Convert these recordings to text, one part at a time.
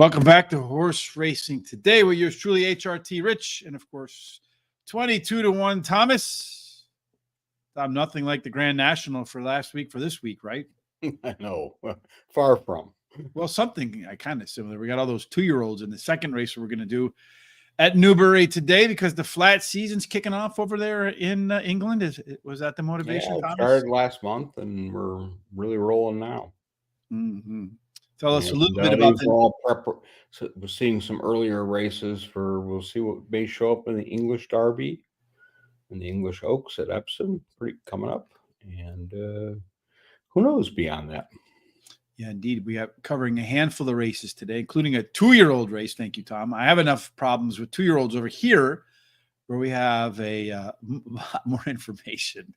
Welcome back to Horse Racing Today with yours truly, HRT Rich, and of course, 22-1 Thomas. I'm nothing like the Grand National for last week for this week, right? I know. Far from. Well, something kind of similar. We got all those 2-year-olds in the second race we're going to do at Newbury today because the flat season's kicking off over there in England. Was that the motivation, Thomas? It started last month, and we're really rolling now. Mm-hmm. Tell us a little bit about So we're seeing some earlier races we'll see what may show up in the English Derby and the English Oaks at Epsom coming up. And who knows beyond that? Yeah, indeed. We have covering a handful of races today, including a 2-year-old race. Thank you, Tom. I have enough problems with 2-year-olds over here where we have a lot more information.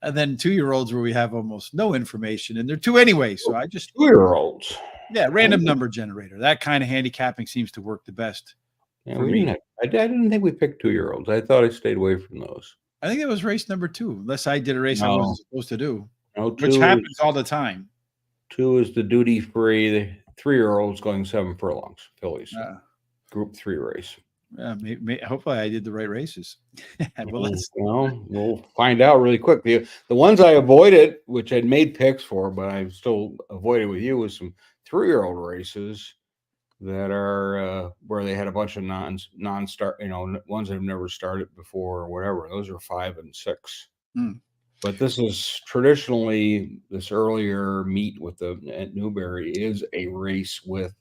And then 2-year-olds where we have almost no information. And they're 2 anyway. So I just 2-year-olds. Yeah, random number generator. That kind of handicapping seems to work the best. Yeah, I didn't think we picked 2-year-olds. I thought I stayed away from those. I think it was race number 2, unless I did a race I wasn't supposed to do. No, which happens all the time. 2 is the duty-free. The 3-year-olds going 7 furlongs, fillies. Group 3 race. Hopefully I did the right races. We'll find out really quick. The ones I avoided, which I'd made picks for, but I still avoided with you, was some 3-year-old races that are where they had a bunch of non-start, ones that have never started before or whatever. Those are 5 and 6. But this is traditionally this earlier meet at Newbury is a race with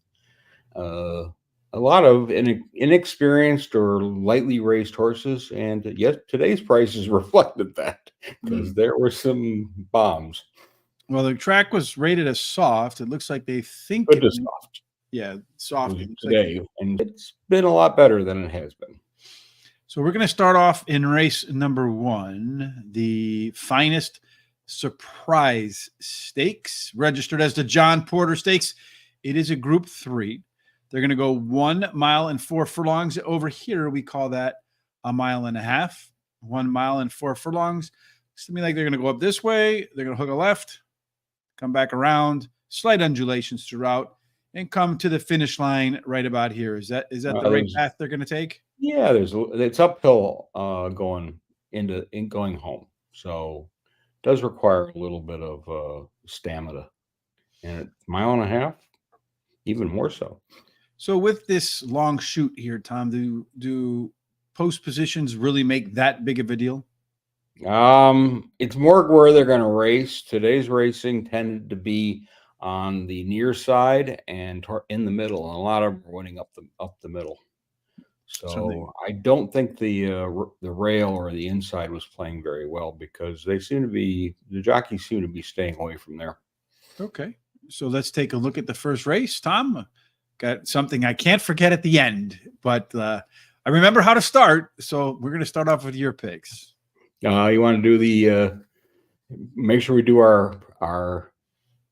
a lot of inexperienced or lightly raced horses, and yet today's prices reflected that because there were some bombs. Well, the track was rated as soft. It looks like they think good to soft. Yeah, soft today, and it's been a lot better than it has been. So we're going to start off in race number 1, the Finest Surprise Stakes, registered as the John Porter Stakes. It is a Group 3. They're going to go 1 mile and 4 furlongs. Over here, we call that a mile and a half. 1 mile and 4 furlongs. Looks to me like they're going to go up this way. They're going to hook a left, come back around, slight undulations throughout, and come to the finish line right about here. Is that the right path they're going to take? Yeah, it's uphill going home, so it does require a little bit of stamina, and a mile and a half, even more so. So with this long shoot here, Tom, do post positions really make that big of a deal? It's more where they're going to race. Today's racing tended to be on the near side and in the middle, and a lot of them are winning up the middle. So I don't think the rail or the inside was playing very well because the jockeys seem to be staying away from there. Okay, so let's take a look at the first race, Tom. Got something I can't forget at the end, but I remember how to start. So we're going to start off with your picks. You want to do make sure we do our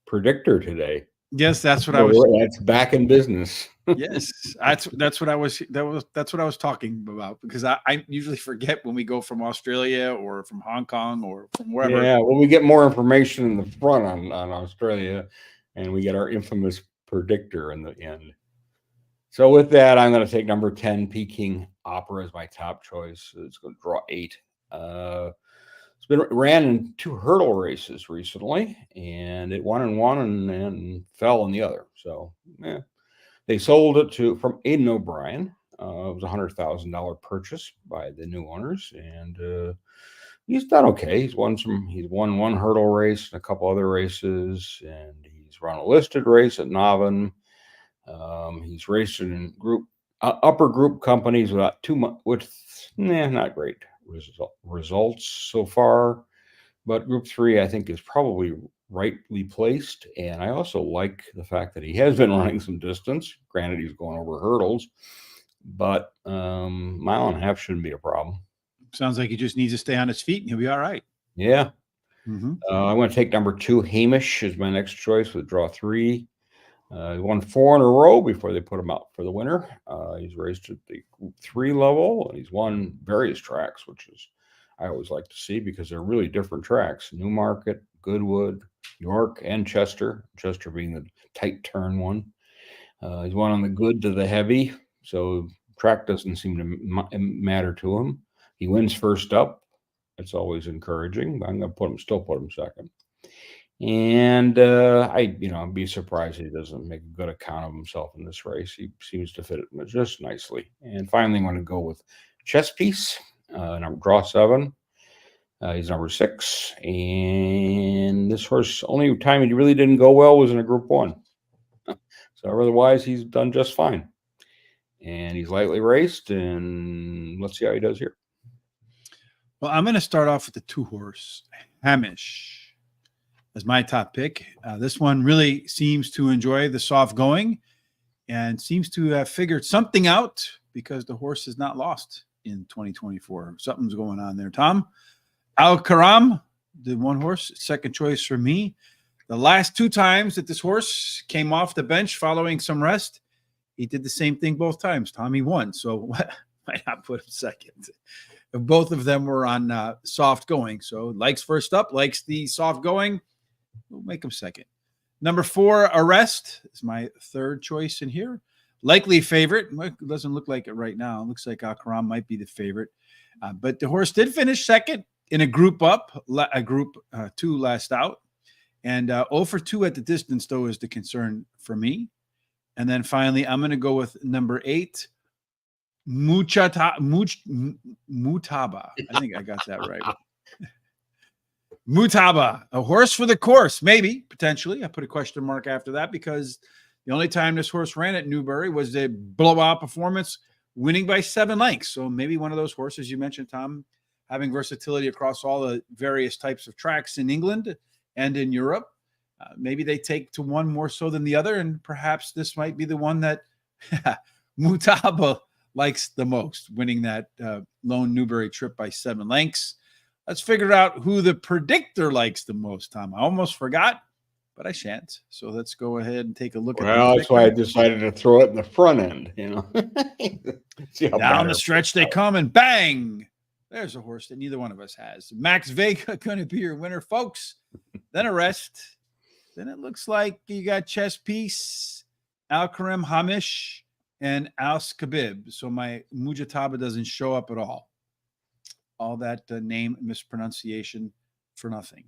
predictor today. Yes, that's what I was. That's back in business. Yes, that's what I was talking about because I usually forget when we go from Australia or from Hong Kong or from wherever. Yeah, well, we get more information in the front on Australia, and we get our infamous predictor in the end. So with that, I'm going to take number 10, Peking Opera, as my top choice. It's going to draw 8. It's ran in 2 hurdle races recently, and it won in one and fell in the other. So they sold it from Aidan O'Brien. It was a $100,000 purchase by the new owners, and he's done okay. He's won 1 hurdle race and a couple other races, and he's run a listed race at Navan. He's raced in upper group companies without not great results so far, but Group 3 I think is probably rightly placed, and I also like the fact that he has been running some distance. Granted, he's going over hurdles, but mile and a half shouldn't be a problem. Sounds like he just needs to stay on his feet and he'll be all right. Yeah. I'm going to take number 2, Hamish, is my next choice with draw 3. He won 4 in a row before they put him out for the winner. He's raced at the Group 3 level, and he's won various tracks, which I always like to see because they're really different tracks. Newmarket, Goodwood, York, and Chester. Chester being the tight turn one. He's one on the good to the heavy, so track doesn't seem to matter to him. He wins first up. That's always encouraging. But I'm going to still put him second. And I'd be surprised he doesn't make a good account of himself in this race. He seems to fit it just nicely. And finally, I'm going to go with Chess Piece, draw 7. He's number 6. And this horse, only time he really didn't go well was in a Group 1. So otherwise, he's done just fine. And he's lightly raced, and let's see how he does here. Well, I'm going to start off with the 2-horse, Hamish, as my top pick. This one really seems to enjoy the soft going and seems to have figured something out because the horse is not lost in 2024. Something's going on there, Tom. Al-Karam, the 1-horse, second choice for me. The last 2 times that this horse came off the bench following some rest, he did the same thing both times. Tom, he won. So why not put him second? Both of them were on soft going. So likes first up, likes the soft going. We'll make him second. Number 4, Arrest, is my third choice in here. Likely favorite. It doesn't look like it right now. It looks like Al-Karam might be the favorite. But the horse did finish second in a group 2 last out. And 0 for 2 at the distance, though, is the concern for me. And then finally, I'm going to go with number 8, Mutaba. I think I got that right. Mutaba, a horse for the course, maybe, potentially. I put a question mark after that because the only time this horse ran at Newbury was a blowout performance, winning by 7 lengths. So maybe one of those horses you mentioned, Tom, having versatility across all the various types of tracks in England and in Europe. Maybe they take to one more so than the other, and perhaps this might be the one that Mutaba likes the most, winning that lone Newbury trip by 7 lengths. Let's figure out who the predictor likes the most, Tom. I almost forgot, but I shan't. So let's go ahead and take a look at it. Well, that's why I decided to throw it in the front end, See how down the stretch they come, and bang! There's a horse that neither one of us has. Max Vega going to be your winner, folks. Then Arrest. Then it looks like you got Chess Piece, Al-Karam, Hamish, and Als Khabib. So my Mujataba doesn't show up at all. All that name mispronunciation for nothing.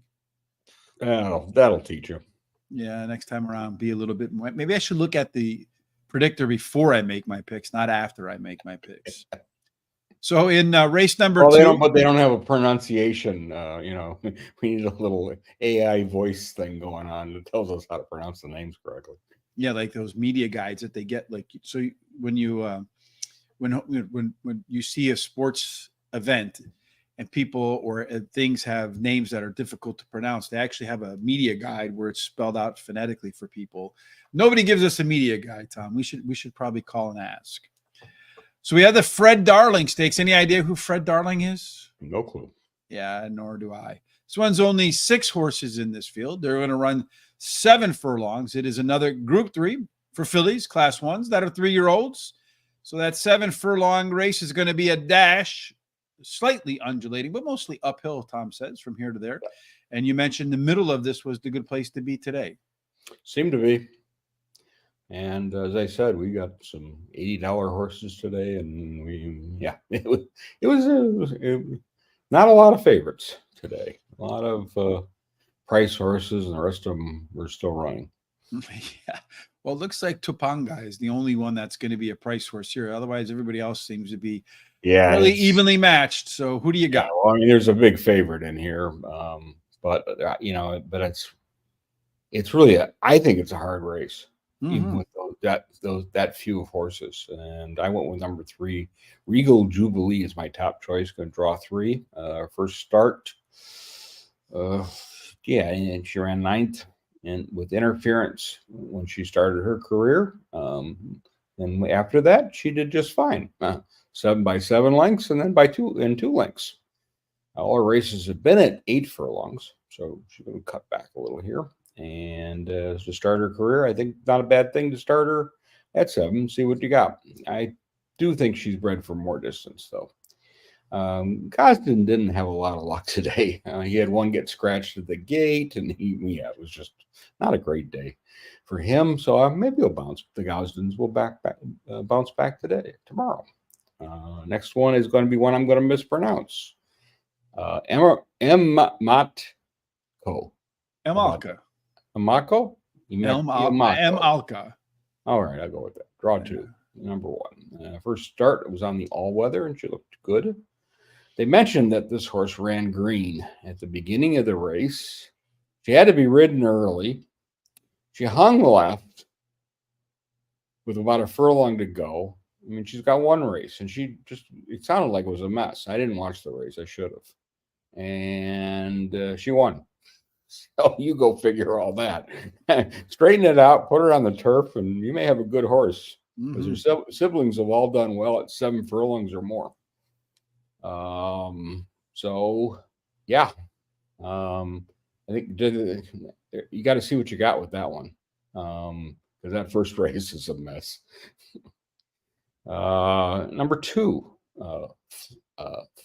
Oh, that'll teach you. Yeah, next time around, be a little bit more. Maybe I should look at the predictor before I make my picks, not after I make my picks. So in race number 2, they don't have a pronunciation. We need a little AI voice thing going on that tells us how to pronounce the names correctly. Yeah, like those media guides that they get. Like, so when you when you see a sports event and people or things have names that are difficult to pronounce, they actually have a media guide where it's spelled out phonetically for people. Nobody gives us a media guide, Tom. We should probably call and ask. So we have the Fred Darling Stakes. Any idea who Fred Darling is? No clue. Yeah, nor do I. This one's only 6 horses in this field. They're going to run 7 furlongs. It is another Group 3 for fillies, Class 1s that are 3-year-olds. So that 7 furlong race is going to be a dash, slightly undulating, but mostly uphill, Tom says, from here to there. And you mentioned the middle of this was the good place to be today. Seemed to be. And as I said, we got some $80 horses today, and it was not a lot of favorites today. A lot of price horses, and the rest of them were still running. Yeah. Well, it looks like Topanga is the only one that's going to be a price horse here. Otherwise, everybody else seems to be really evenly matched. So who do you got? Well, I mean, there's a big favorite in here, but it's really I think it's a hard race. Mm-hmm. Even with that few of horses. And I went with number 3. Regal Jubilee is my top choice. Going to draw 3. First start. And she ran 9th and with interference when she started her career. And after that, she did just fine. 7 by 7 lengths, and then by 2 lengths. All her races have been at 8 furlongs. So she's going to cut back a little here. And to start her career, I think not a bad thing to start her at 7. See what you got. I do think she's bred for more distance, though. Gosden didn't have a lot of luck today. He had one get scratched at the gate, and it was just not a great day for him. So maybe he'll bounce. The Gosdens will bounce back tomorrow. Next one is going to be one I'm going to mispronounce. Emalco. Emalca. Emalco? Emalca. All right, I'll go with that. Draw 2. Number 1. First start, it was on the all-weather, and she looked good. They mentioned that this horse ran green at the beginning of the race. She had to be ridden early. She hung left with about a furlong to go. I mean, she's got one race, and it sounded like it was a mess. I didn't watch the race. I should have. And she won. So you go figure all that. Straighten it out, put her on the turf, and you may have a good horse. Because her siblings have all done well at 7 furlongs or more. So, yeah. I think you got to see what you got with that one. Because that first race is a mess. Number 2,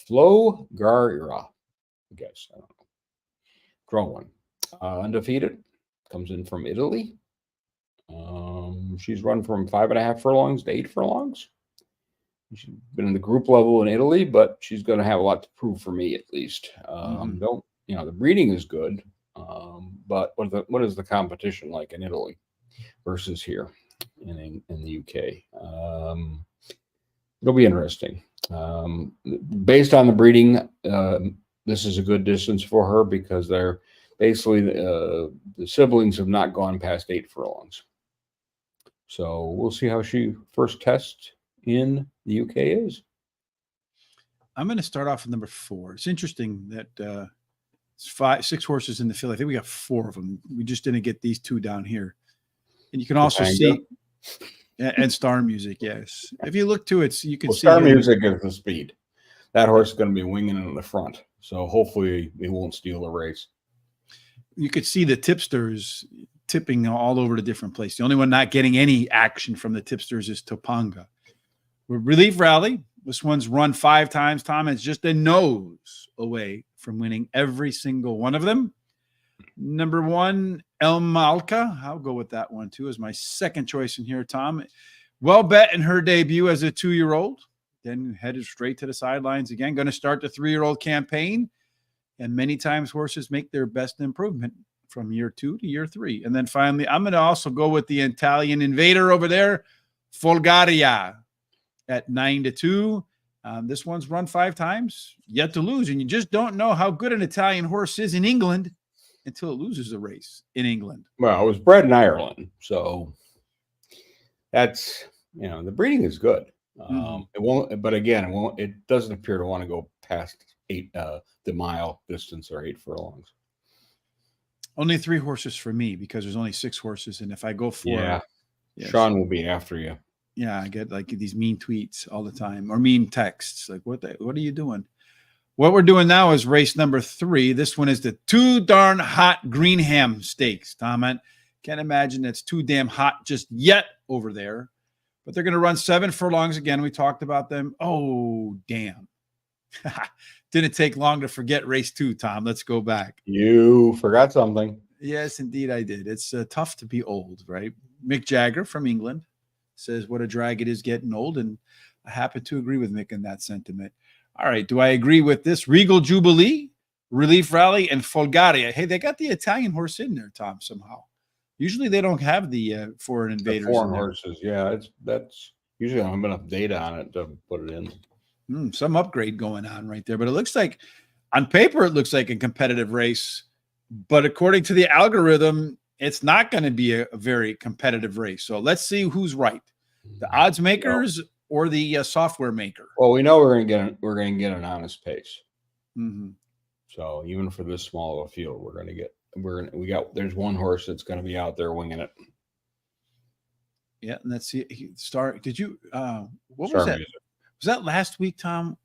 Flo Garira. I guess. I don't know. Draw 1. Undefeated. Comes in from Italy. She's run from 5.5 furlongs to 8 furlongs. She's been in the group level in Italy, but she's going to have a lot to prove for me, at least. The breeding is good, but what is the competition like in Italy versus here in the UK? It'll be interesting. Based on the breeding, this is a good distance for her because they're basically the siblings have not gone past 8 furlongs. So we'll see how she first tests in the UK is. I'm going to start off with number 4. It's interesting that it's 6 horses in the field. I think we got 4 of them. We just didn't get these 2 down here. And you can also see, and Star Music, yes. If you look to it, you can see. Star Music is the speed. That horse is going to be winging in the front. So hopefully it won't steal the race. You could see the tipsters tipping all over the different place. The only one not getting any action from the tipsters is Topanga. Relief Rally. This one's run 5 times, Tom. It's just a nose away from winning every single one of them. Number 1, El Malca. I'll go with that one, too, as my second choice in here, Tom. Well bet in her debut as a 2-year-old. Then headed straight to the sidelines again. Going to start the 3-year-old campaign. And many times horses make their best improvement from year 2 to year 3. And then finally, I'm going to also go with the Italian invader over there, Folgaria, at 9-2. This one's run 5 times, yet to lose. And you just don't know how good an Italian horse is in England until it loses a race in England. Well, it was bred in Ireland. So that's, the breeding is good. It won't, but again, it doesn't appear to want to go past 8, the mile distance or 8 furlongs. Only 3 horses for me because there's only 6 horses. And if I go 4, Sean will be after you. Yeah, I get like these mean tweets all the time or mean texts. Like, what are you doing? What we're doing now is race number 3. This one is the Too Darn Hot Greenham Stakes, Tom. I can't imagine it's too damn hot just yet over there. But they're going to run 7 furlongs again. We talked about them. Oh, damn. Didn't take long to forget race 2, Tom. Let's go back. You forgot something. Yes, indeed I did. It's tough to be old, right? Mick Jagger from England says what a drag it is getting old, and I happen to agree with Mick in that sentiment. All right, do I agree with this? Regal Jubilee, Relief Rally, and Folgaria. Hey, they got the Italian horse in there, Tom, somehow. Usually they don't have the foreign invaders. The foreign horses, yeah. That's usually I don't have enough data on it to put it in. Some upgrade going on right there. But it looks like, on paper, it looks like a competitive race. But according to the algorithm, it's not going to be a very competitive race. So let's see who's right. The odds makers or the software maker. Well, we know we're going to get an honest pace. Mm-hmm. So even for this small of a field, there's one horse that's going to be out there winging it. Yeah, and let's see. Did you what Star was that? Music. Was that last week, Tom,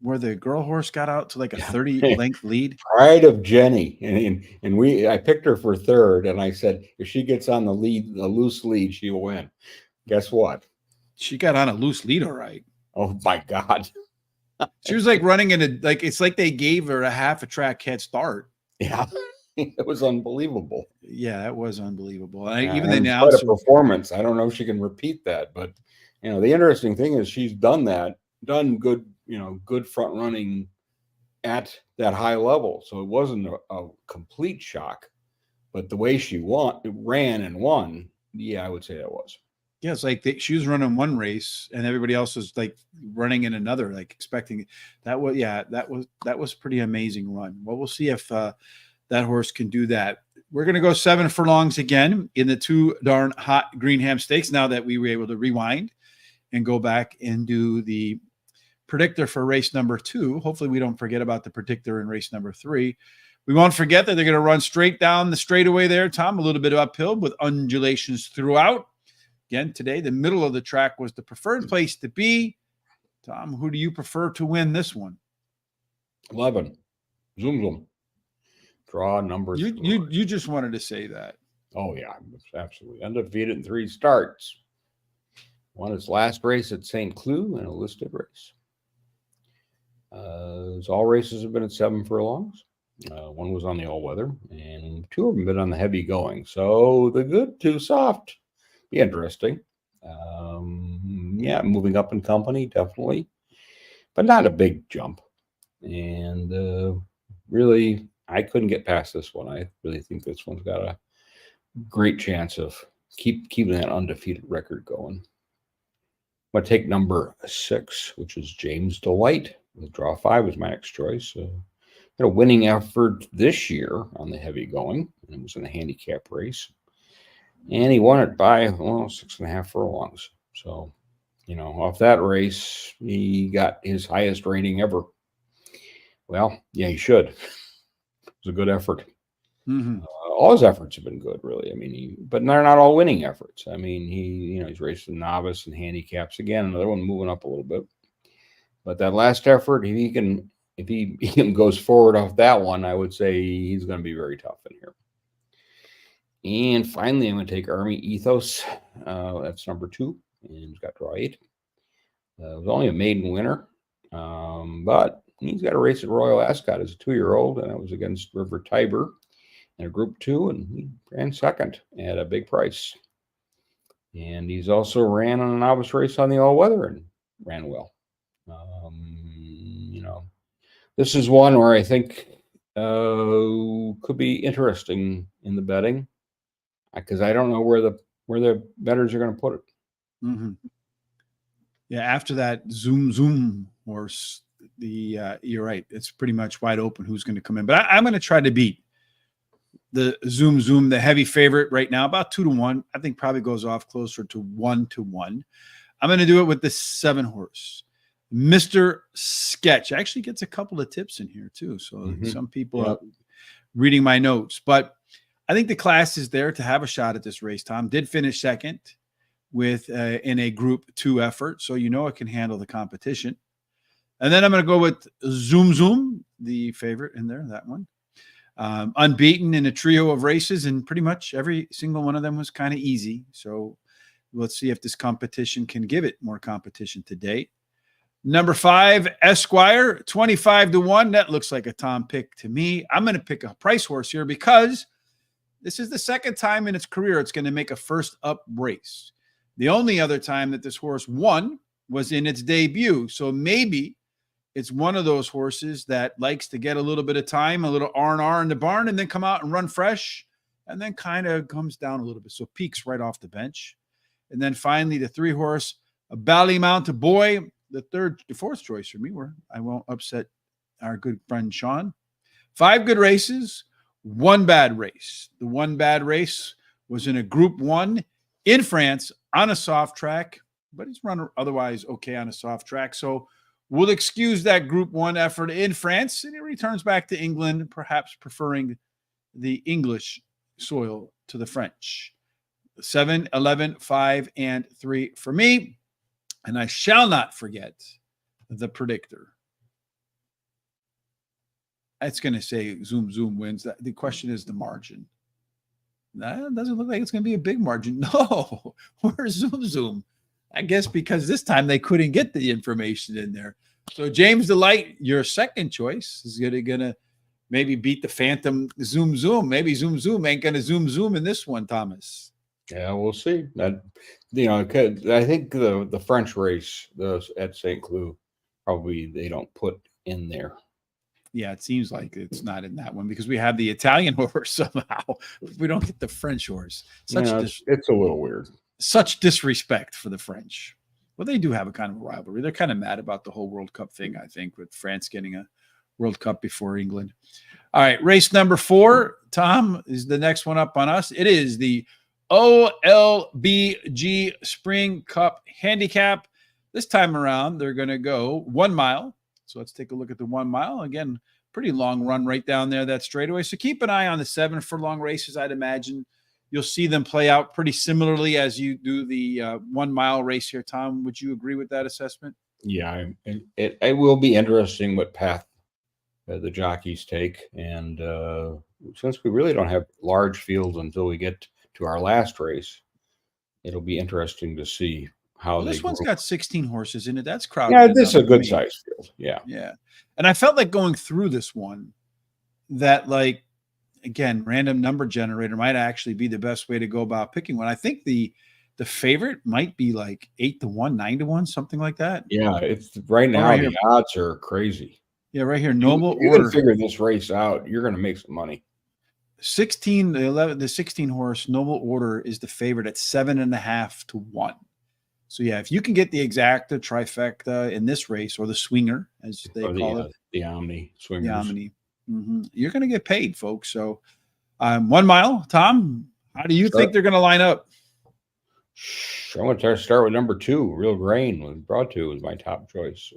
where the girl horse got out to like a 30-length lead? Pride of Jenny, and I picked her for 3rd, and I said if she gets on the loose lead, she will win. Guess what? She got on a loose lead, all right. Oh my God! She was like running in a, like, it's like they gave her a half a track head start. Yeah, it was unbelievable. Yeah, that was unbelievable. And Even the quite a announcer. performance. I don't know if she can repeat that, but the interesting thing is she's done good, good front running at that high level. So it wasn't a complete shock, but the way she ran and won, yeah, I would say it was. Yeah, it's like she was running one race and everybody else was like running in another, like expecting that was pretty amazing run. Well, we'll see if that horse can do that. We're going to go 7 furlongs again in the 2 darn hot Greenham Stakes. Now that we were able to rewind and go back and do the predictor for race number 2. Hopefully we don't forget about the predictor in race number 3. We won't forget that they're going to run straight down the straightaway there, Tom, a little bit uphill with undulations throughout. Again, today, the middle of the track was the preferred place to be. Tom, who do you prefer to win this one? 11. Zoom zoom. Draw number 3. You just wanted to say that. Oh, yeah, absolutely. Undefeated in 3 starts. Won his last race at St. Cloud in a listed race. All races have been at 7 furlongs. One was on the all-weather, and 2 of them been on the heavy going. So the good to soft. Be interesting. Moving up in company, definitely, but not a big jump. And really, I couldn't get past this one. I really think this one's got a great chance of keeping that undefeated record going. I'm going to take number 6, which is James Delight. With draw 5 was my next choice. Had a winning effort this year on the heavy going, and it was in a handicap race. And he won it by 6.5 furlongs. So, off that race, he got his highest rating ever. Well, yeah, he should. It was a good effort. Mm-hmm. All his efforts have been good, really. I mean, but they're not all winning efforts. I mean, he's raced the novice and handicaps again. Another one moving up a little bit. But that last effort, if he goes forward off that one, I would say he's going to be very tough in here. And finally, I'm going to take Army Ethos. That's number 2. And he's got draw 8. It was only a maiden winner. But he's got a race at Royal Ascot as a 2-year-old. And it was against River Tiber in a Group 2. And he ran second at a big price. And he's also ran on a novice race on the all-weather and ran well. This is one where I think could be interesting in the betting. Because I don't know where the bettors are going to put it. Mm-hmm. Yeah, after that zoom horse, you're right. It's pretty much wide open who's going to come in. But I'm going to try to beat the zoom, the heavy favorite right now, about 2-1. I think probably goes off closer to 1-1. I'm going to do it with the 7 horse, Mr. Sketch. Actually gets a couple of tips in here too. So some people are reading my notes, but I think the class is there to have a shot at this race. Tom did finish second with in a Group 2 effort, so it can handle the competition. And then I'm going to go with Zoom, the favorite in there, that one. Unbeaten in a trio of races, and pretty much every single one of them was kind of easy. So let's see if this competition can give it more competition today. Number 5, Esquire, 25-1. That looks like a Tom pick to me. I'm going to pick a price horse here because this is the second time in its career it's going to make a first up race. The only other time that this horse won was in its debut. So maybe it's one of those horses that likes to get a little bit of time, a little R&R in the barn, and then come out and run fresh, and then kind of comes down a little bit. So peaks right off the bench. And then finally, the 3 horse, a Ballymount Boy, the 4th choice for me, where I won't upset our good friend Sean. 5 good races, 1 bad race. The 1 bad race was in a Group 1 in France on a soft track, but he's run otherwise okay on a soft track. So we'll excuse that Group 1 effort in France, and he returns back to England, perhaps preferring the English soil to the French. 7, 11, 5, and 3 for me. And I shall not forget the predictor. It's going to say zoom wins. The question is the margin. That doesn't look like it's going to be a big margin. No, where's zoom? I guess because this time they couldn't get the information in there. So James Delight, your second choice is gonna maybe beat the Phantom Zoom Zoom. Maybe Zoom Zoom ain't gonna zoom in this one, Thomas. Yeah, we'll see. That I think the French race, those at St. Cloud, probably they don't put in there. Yeah, it seems like it's not in that one because we have the Italian horse somehow. We don't get the French horse. It's a little weird. Such disrespect for the French. Well, they do have a kind of a rivalry. They're kind of mad about the whole World Cup thing, I think, with France getting a World Cup before England. All right, race number 4, Tom, is the next one up on us. It is the OLBG Spring Cup Handicap. This time around, they're going to go 1 mile. So let's take a look at the 1 mile. Again, pretty long run right down there, that straightaway. So keep an eye on the 7 furlong races, I'd imagine. You'll see them play out pretty similarly as you do the 1 mile race here, Tom. Would you agree with that assessment? Yeah, it will be interesting what path the jockeys take. And since we really don't have large fields until we get to our last race, it'll be interesting to see how this one's got 16 horses in it. That's crowded. Yeah, this is a good size field. Yeah. Yeah. And I felt like going through this one that, like, again, random number generator might actually be the best way to go about picking one. I think the favorite might be like 8-1, 9-1, something like that. Yeah, it's right now the odds are crazy. Yeah, right here, Noble you Order. Can figure this race out. You're going to make some money. 16, the 16 horse Noble Order is the favorite at 7.5-1. So yeah, if you can get the exacta trifecta in this race, or the swinger as they call it, the Omni swingers, the Omni, you're going to get paid, folks. So 1 mile, Tom, how do you think they're going to line up? I'm going to start with number 2. Real Grain was brought to was my top choice.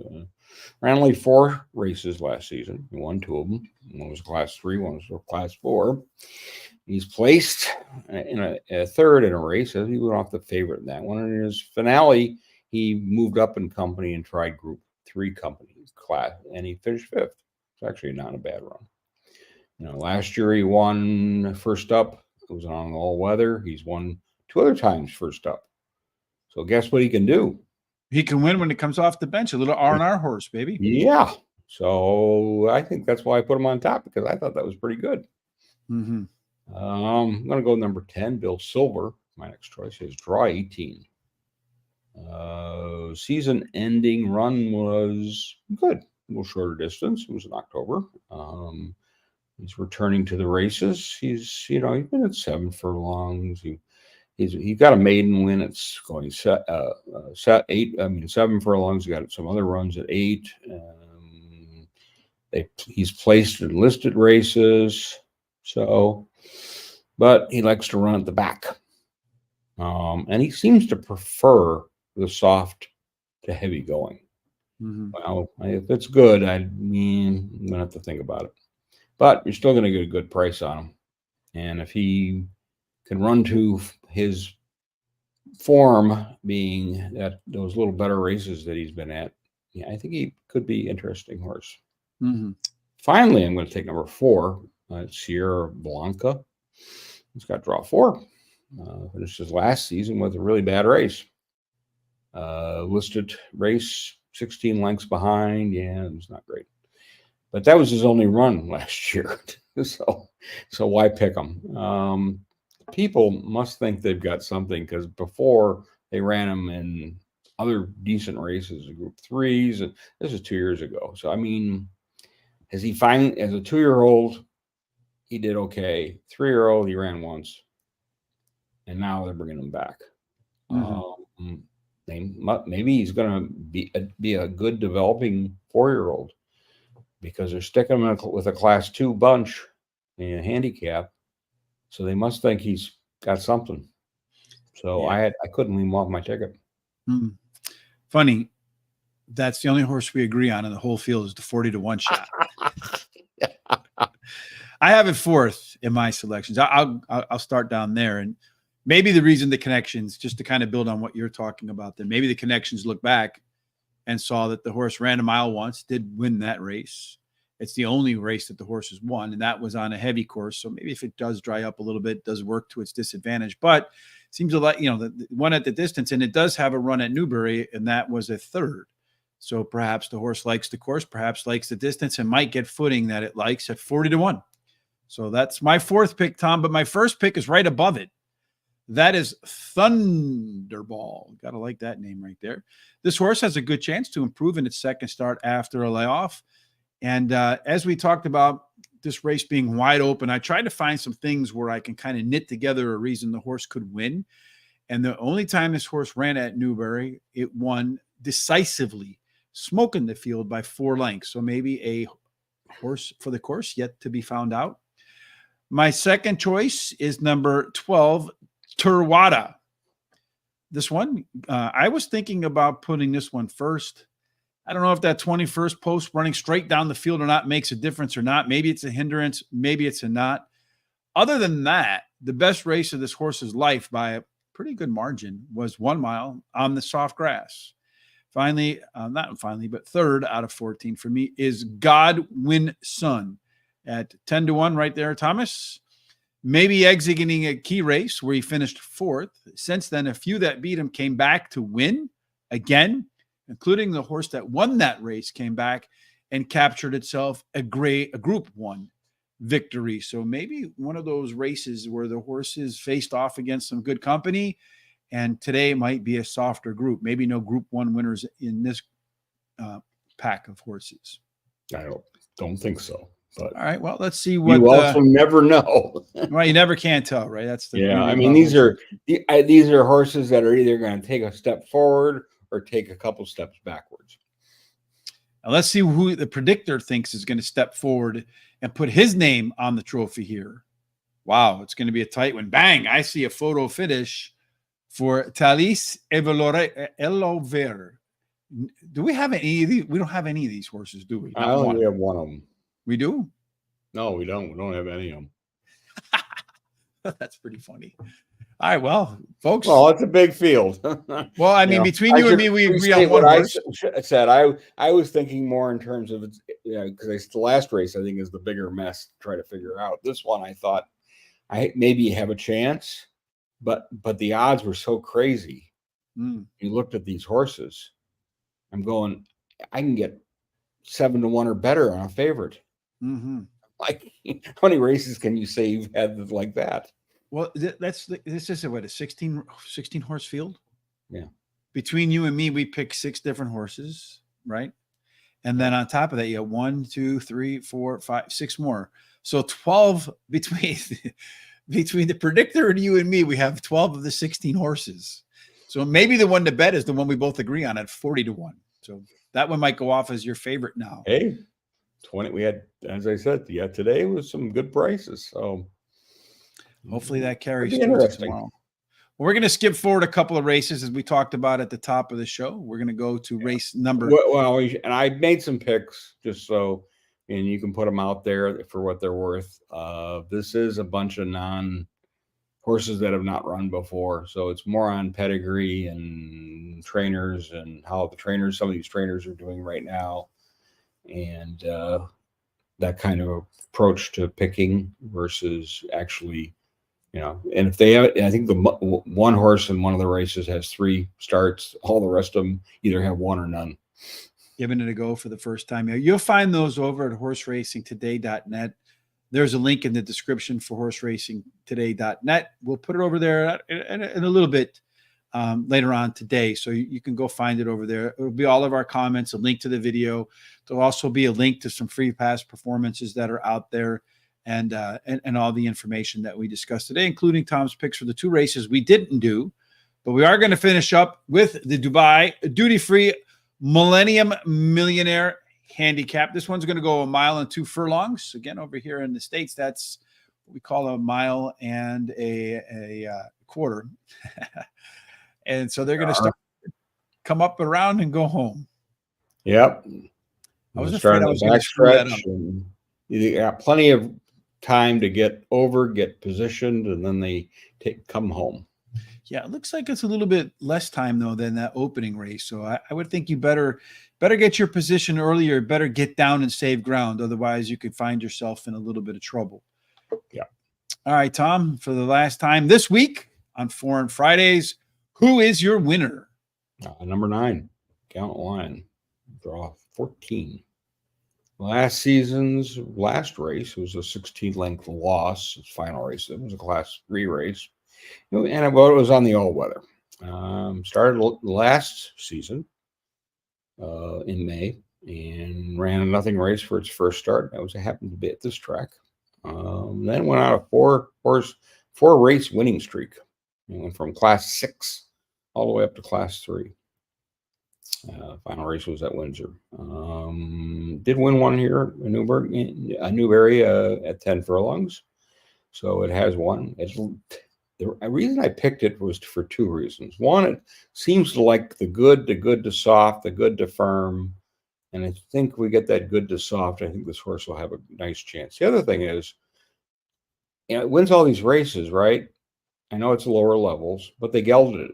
Ran only 4 races last season. He won 2 of them. One was class 3, one was class 4. He's placed in a third in a race as he went off the favorite in that one. And in his finale, he moved up in company and tried Group 3 company class, and he finished 5th. It's actually not a bad run. Last year he won first up. It was on all weather. He's won 2 other times first up. So guess what he can do? He can win when it comes off the bench. A little R&R horse, baby. Yeah. So I think that's why I put him on top, because I thought that was pretty good. Mm-hmm. I'm going to go number 10, Bill Silver. My next choice is draw 18. Season-ending run was good. A little shorter distance. It was in October. He's returning to the races. He's been at 7 furlongs. He got a maiden win. It's going set 8. 7 furlongs. He got some other runs at 8. He's placed in listed races. But he likes to run at the back. And he seems to prefer the soft to heavy going. Mm-hmm. Well, if it's good, I'm going to have to think about it. But you're still going to get a good price on him. And if he can run to his form, being at those little better races that he's been at, I think he could be an interesting horse. Mm-hmm. Finally, I'm going to take number 4, Sierra Blanca. He's got draw 4. Finished his last season with a really bad race. Listed race, 16 lengths behind. Yeah, it was not great. But that was his only run last year. So why pick him? People must think they've got something, because before they ran him in other decent races, Group 3s, and this is 2 years ago. So, as a 2-year-old, he did okay. 3-year-old, he ran once. And now they're bringing him back. Mm-hmm. Maybe he's going to be a good developing 4-year-old, because they're sticking him with a class 2 bunch in a handicap. So they must think he's got something. So I couldn't leave him off my ticket. Mm. Funny. That's the only horse we agree on in the whole field is the 40-1 shot. I have it 4th in my selections. I'll start down there. And maybe the reason the connections, just to kind of build on what you're talking about, then maybe the connections look back and saw that the horse ran a mile once, did win that race. It's the only race that the horse has won, and that was on a heavy course. So maybe if it does dry up a little bit, it does work to its disadvantage. But it seems a lot, the one at the distance, and it does have a run at Newbury, and that was a 3rd. So perhaps the horse likes the course, perhaps likes the distance, and might get footing that it likes at 40-1. So that's my fourth pick, Tom. But my first pick is right above it. That is Thunderball. Got to like that name right there. This horse has a good chance to improve in its second start after a layoff. And as we talked about this race being wide open, I tried to find some things where I can kind of knit together a reason the horse could win. And the only time this horse ran at Newbury, it won decisively, smoking the field by 4 lengths. So maybe a horse for the course yet to be found out. My second choice is number 12, Terwada. This one, I was thinking about putting this one first. I don't know if that 21st post running straight down the field or not makes a difference or not. Maybe it's a hindrance. Maybe it's a not. Other than that, the best race of this horse's life by a pretty good margin was 1 mile on the soft grass. Finally, but third out of 14 for me is Godwin Son at 10-1 right there, Thomas. Maybe exiting a key race where he finished 4th. Since then, a few that beat him came back to win again, including the horse that won that race came back and captured itself a Group 1 victory. So maybe one of those races where the horses faced off against some good company, and today might be a softer group. Maybe no Group 1 winners in this pack of horses. I don't think so. But all right, well, let's see what you also never know. Well, you never can tell, right? That's the I mean, these are horses that are either going to take a step forward or take a couple steps backwards. Now let's see who the predictor thinks is going to step forward and put his name on the trophy here. Wow, it's going to be a tight one. Bang! I see a photo finish for Thalys Elover. Do we have any of these? We don't have any of these horses, do we? I only have one of them. We do? No, we don't. We don't have any of them. That's pretty funny. All right, well, folks. Well, it's a big field. Well, I mean, between you and me, we agree on one horse. I said I was thinking more in terms of because the last race I think is the bigger mess to try to figure out. This one I thought I maybe have a chance, but the odds were so crazy. You looked at these horses. I'm going, I can get 7-1 or better on a favorite. Mm-hmm. Like, how many races can you say you've had like that? Well, this is a 16 horse field. Yeah. Between you and me, we picked 6 different horses, right? And then on top of that, you have 1, 2, 3, 4, 5, 6 more. So 12 between the predictor and you and me, we have 12 of the 16 horses. So maybe the one to bet is the one we both agree on at 40-1. So that one might go off as your favorite now. Hey, 20. We had, as I said, today was some good prices. So hopefully that carries through tomorrow. Well, we're going to skip forward a couple of races as we talked about at the top of the show. We're going to go to race number. Well, and I made some picks just so, and you can put them out there for what they're worth. This is a bunch of horses that have not run before, so it's more on pedigree and trainers and how some of these trainers are doing right now, and that kind of approach to picking versus actually, and if they have, I think the one horse in one of the races has 3 starts, all the rest of them either have 1 or none. Giving it a go for the first time. You'll find those over at horseracingtoday.net. There's a link in the description for horseracingtoday.net. We'll put it over there in a little bit later on today. So you can go find it over there. It'll be all of our comments, a link to the video. There'll also be a link to some free pass performances that are out there and all the information that we discussed today, including Tom's picks for the 2 races we didn't do. But we are going to finish up with the Dubai duty-free Millennium Millionaire Handicap. This one's going to go 1 mile and 2 furlongs. Again, over here in the States, that's what we call 1 mile and a quarter. And so they're going to come up around and go home. Yep. I was afraid I was going to screw that up. You got plenty of time to get positioned, and then they come home. Yeah, it looks like it's a little bit less time, though, than that opening race. So I would think you better get your position earlier, better get down and save ground. Otherwise, you could find yourself in a little bit of trouble. Yeah. All right, Tom, for the last time this week on Foreign Fridays, who is your winner? Number 9, Count Lion. Draw 14. Last season's last race was a 16-length loss. Its final race. It was a Class 3 race, and it was on the all-weather. Started last season in May and ran a nothing race for its first start. That was happened to be at this track. Then went on a four-race winning streak. It went from Class 6 all the way up to Class 3. Final race was at Windsor. Did win one here in Newbury at 10 furlongs. So it has won. The reason I picked it was for two reasons. One, it seems to like the good to soft, the good to firm. And I think we get that good to soft. I think this horse will have a nice chance. The other thing is, it wins all these races, right? I know it's lower levels, but they gelded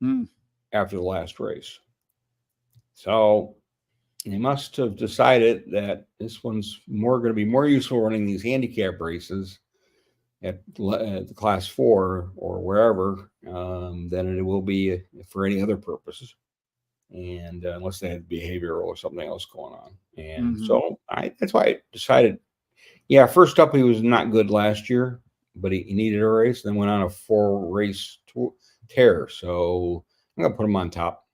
it after the last race. So they must have decided that this one's going to be more useful running these handicap races at the Class 4 or wherever than it will be for any other purposes. And unless they had behavioral or something else going on. And so that's why I decided, first up, he was not good last year, but he needed a race, then went on a 4-race tear. So I'm going to put him on top.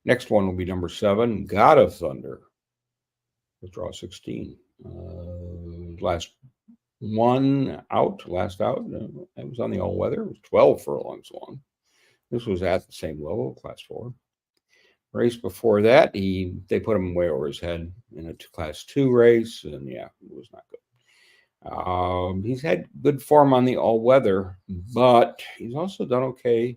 Next one will be number 7, God of Thunder. Draw 16. Last out. It was on the all-weather. It was 12 furlongs long. This was at the same level, Class 4. Race before that, they put him way over his head in a Class 2 race, and it was not good. He's had good form on the all-weather, but he's also done okay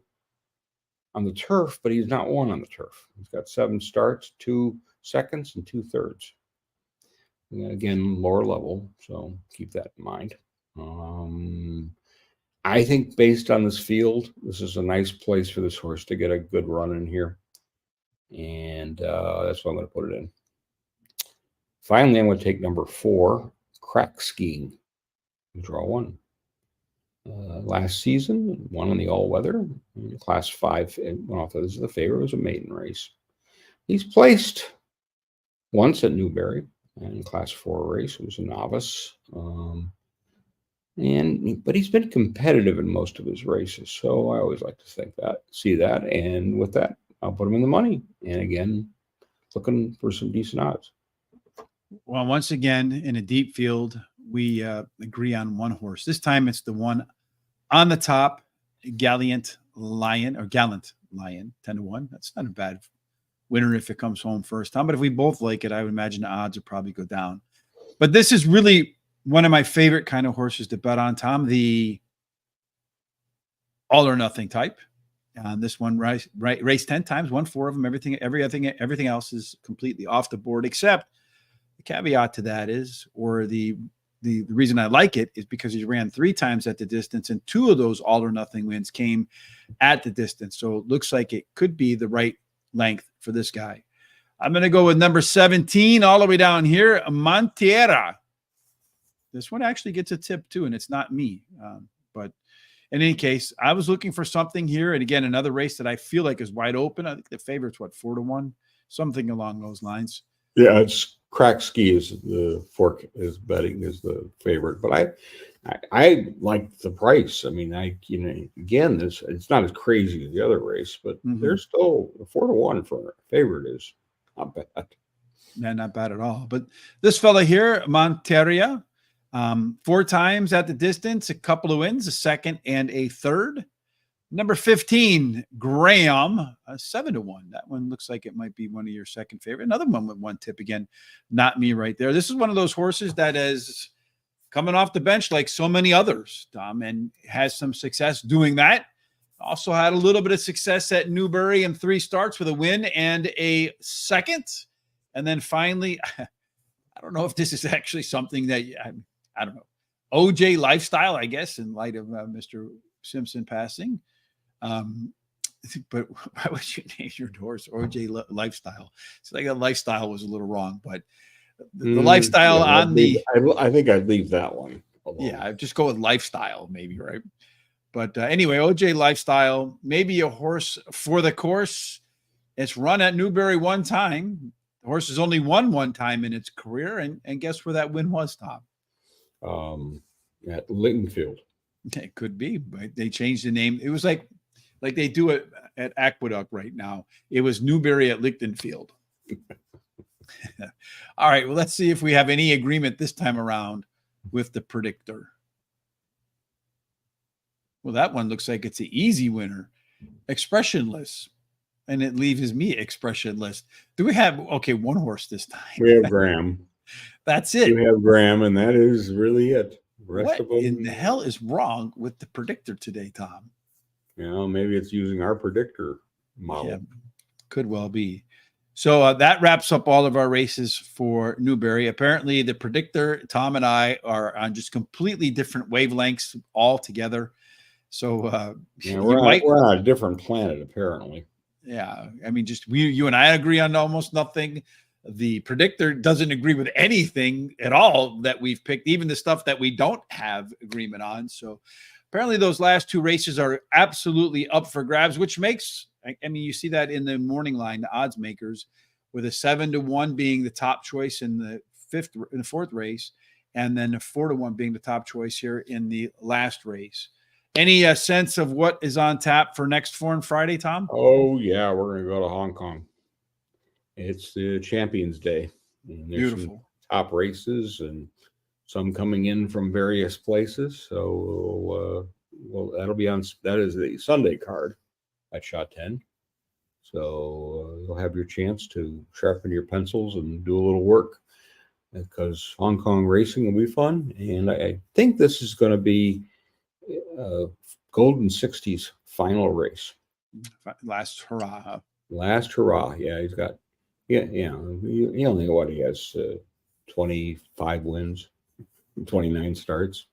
on the turf, but he's not won on the turf. He's got 7 starts, 2 seconds, and 2 thirds. And again, lower level, so keep that in mind. I think based on this field, this is a nice place for this horse to get a good run in here. And that's why I'm going to put it in. Finally, I'm going to take number 4, Crack Skiing. Draw 1. Last season, won on the all-weather. Class 5 went off as the favorite. It was a maiden race. He's placed once at Newbury in Class 4 race. It was a novice. But he's been competitive in most of his races. So I always like to see that. And with that, I'll put him in the money. And again, looking for some decent odds. Well, once again, in a deep field, we agree on one horse. This time it's the one on the top, Gallant Lion, 10-1. That's not a bad winner if it comes home first time. But if we both like it, I would imagine the odds would probably go down. But this is really one of my favorite kind of horses to bet on, Tom, the all or nothing type. This one raced 10 times, won 4 of them. Everything else is completely off the board, except the caveat to that is, or the reason I like it is because he ran 3 times at the distance, and 2 of those all or nothing wins came at the distance. So it looks like it could be the right length for this guy. I'm going to go with number 17 all the way down here, Montiera. This one actually gets a tip too, and it's not me. But in any case, I was looking for something here. And again, another race that I feel like is wide open. I think the favorite's 4-1, something along those lines. Yeah, it's Crack Ski is the fork is betting is the favorite, but I like the price. I mean, again, it's not as crazy as the other race, but there's still 4-1 for a favorite is not bad. Yeah, not bad at all. But this fella here, Monteria, 4 times at the distance, a couple of wins, a second and a third. Number 15, Graham, 7-1. That one looks like it might be one of your second favorite. Another one with 1 tip again. Not me right there. This is one of those horses that is coming off the bench like so many others, Tom, and has some success doing that. Also had a little bit of success at Newbury in 3 starts with a win and a second. And then finally, I don't know if this is actually something that, I don't know, OJ Lifestyle, I guess, in light of Mr. Simpson passing. But why would you name your horse OJ Lifestyle? It's like a lifestyle was a little wrong, but the lifestyle I think I'd leave that one alone. Yeah, I'd just go with lifestyle, maybe, right? But anyway, OJ Lifestyle, maybe a horse for the course. It's run at Newbury one time. The horse has only won one time in its career. And guess where that win was, Tom? At Lincolnfield. It could be, but they changed the name. It was like they do it at Aqueduct right now. It was Newbury at Lichtenfield. All right. Well, let's see if we have any agreement this time around with the predictor. Well, that one looks like it's an easy winner. Expressionless. And it leaves me expressionless. Do we have, one horse this time? We have Graham. That's it. We have Graham, and that is really it. The rest What of them, in the hell is wrong with the predictor today, Tom? Maybe it's using our predictor model. Yeah, could well be. So that wraps up all of our races for Newbury. Apparently, the predictor, Tom and I, are on just completely different wavelengths altogether. So we're on a different planet, apparently. Yeah, I mean, just you and I agree on almost nothing. The predictor doesn't agree with anything at all that we've picked, even the stuff that we don't have agreement on. So apparently those last two races are absolutely up for grabs, which makes, I mean, you see that in the morning line, the odds makers, with a 7-1 being the top choice in the fourth race, and then a 4-1 being the top choice here in the last race. Any sense of what is on tap for next Foreign Friday, Tom? Oh, yeah, we're going to go to Hong Kong. It's the Champions Day. And there's Beautiful. Some top races and some coming in from various places. So, that is the Sunday card at Shot 10. So you'll have your chance to sharpen your pencils and do a little work, because Hong Kong racing will be fun. And I think this is going to be Golden 60's final race. Last hurrah. Last hurrah. Yeah, he's got, he only he has 25 wins, 29 starts.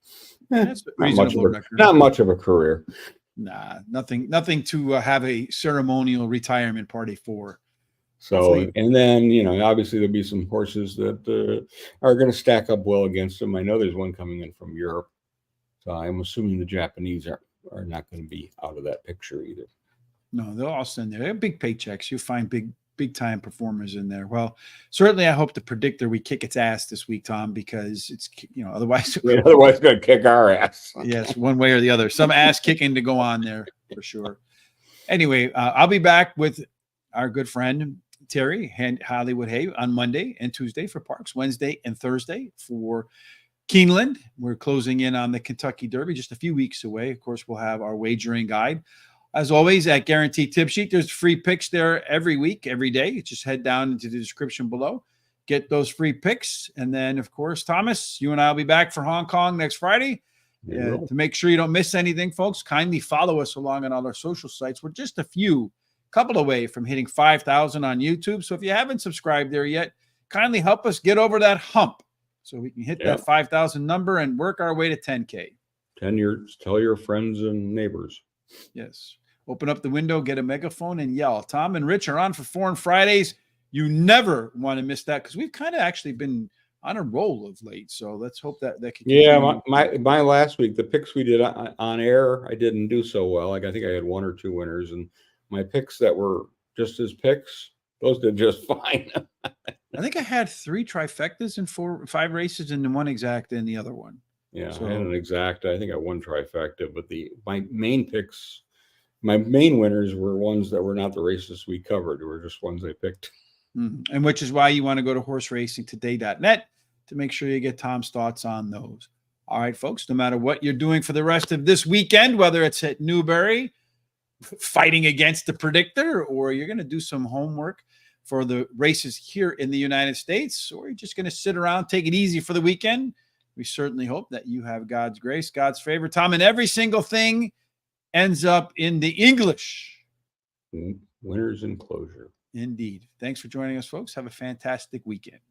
That's not much of a career. Nah, nothing to have a ceremonial retirement party for. So, hopefully. And then, obviously there'll be some horses that are going to stack up well against him. I know there's one coming in from Europe. So I'm assuming the Japanese are not going to be out of that picture either. No, they'll all send there. They're big paychecks. You find big time performers in there. Well, certainly I hope the predictor we kick its ass this week, Tom, because it's otherwise it's going to kick our ass. Yes, one way or the other. Some ass kicking to go on there for sure. Anyway, I'll be back with our good friend Terry Hollywood Hay on Monday and Tuesday for Parks, Wednesday and Thursday for Keeneland. We're closing in on the Kentucky Derby, just a few weeks away. Of course, we'll have our wagering guide. As always, at Guaranteed Tip Sheet, there's free picks there every week, every day. Just head down into the description below, get those free picks. And then, of course, Thomas, you and I will be back for Hong Kong next Friday. To make sure you don't miss anything, folks, kindly follow us along on all our social sites. We're just a couple away from hitting 5,000 on YouTube. So if you haven't subscribed there yet, kindly help us get over that hump, so we can hit that 5,000 number and work our way to 10K. Tell your friends and neighbors. Yes. Open up the window, get a megaphone, and yell. Tom and Rich are on for Foreign Fridays. You never want to miss that, because we've kind of actually been on a roll of late. So let's hope that can continue. Yeah, my last week, the picks we did on air, I didn't do so well. I think I had one or two winners, and my picks that were just as picks, those did just fine. I think I had 3 trifectas in 5 races, and then 1 exact in the other one. Yeah, so I had an exact. I think I won trifecta, but my main picks, my main winners were ones that were not the races we covered. They were just ones I picked. Mm-hmm. And which is why you want to go to horseracingtoday.net to make sure you get Tom's thoughts on those. All right, folks, no matter what you're doing for the rest of this weekend, whether it's at Newbury, fighting against the predictor, or you're going to do some homework for the races here in the United States, or you're just going to sit around, take it easy for the weekend, we certainly hope that you have God's grace, God's favor, Tom, and every single thing ends up in the English. Winners in closure. Indeed. Thanks for joining us, folks. Have a fantastic weekend.